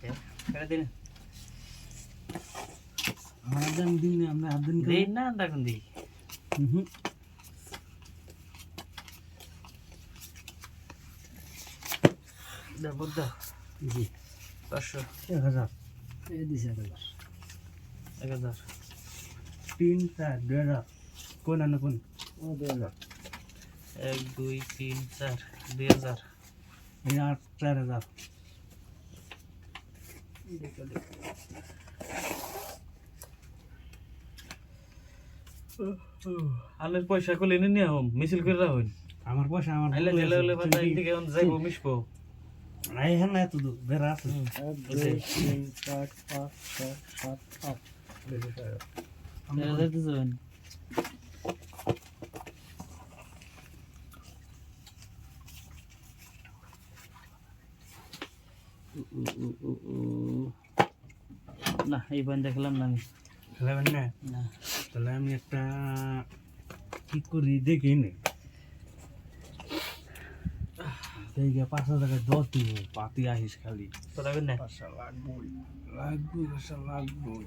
কেটে দিন আদান দিন আমরা আদান দিন না দেখুন দিই বুদ্ধ জি 500 1000 এই দিছে 1000 3 4 2000 কোন না কোন ও 2000 1 2 3 4 2000 এই 8 4000 আলের পয়সা কলে নিয়ে হোম মিছিল করে রাখুন আমার পয়সা আমার আইলে জেলে হলে বাদ দিন থেকে এখন যাইবো মিশবো নাই হ্যাঁ না তো বেরা আছে 1 2 3 4 5 6 7 8 আমরা যাইতে যাবেন না এই বান দেখলাম না আমি খেলাবেন না না তাহলে আমি একটা কি করি দেখি নে এই যে 5000 টাকা দর দিব পাতি আহিস খালি তো রাখবেন না পয়সা লাগবই পয়সা লাগবই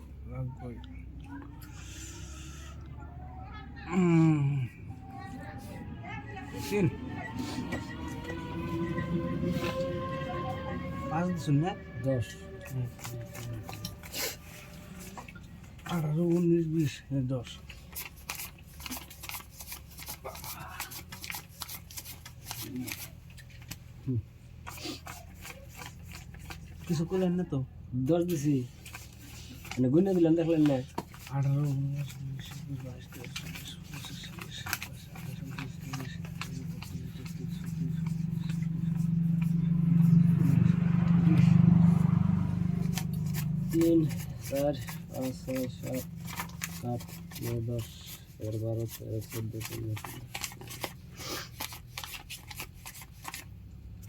তিন 5 দিন না 10 18 19 20 10 কিছু করলেন না তো 10 দিছি মানে গুনে দিলাম দেখলেন না 18 19 20 22 3 4 5 6 7 8 9 10 11 12 13 14 15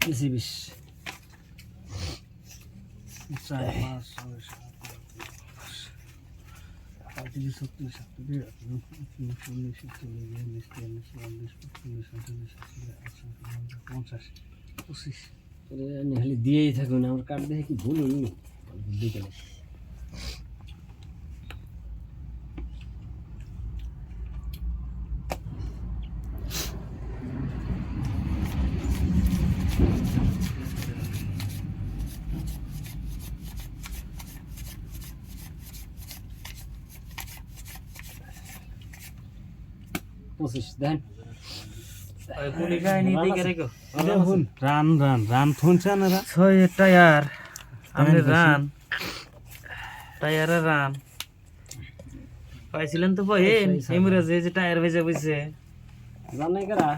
20 4 5 6 7 35 36 37 খালি দিয়েই থাকুন আমার কার্ড দেখে কি ভুল হইল দিকে পঁচিশ দেন কোনি কাহিনী দেখে রেখো দেখুন রান থনছে না রা 6 টায়ার আপনি রান টায়ারে রান পাইছিলেন তো ভাই এমরা যে টায়ার ভেজে বইছে জানাই কারা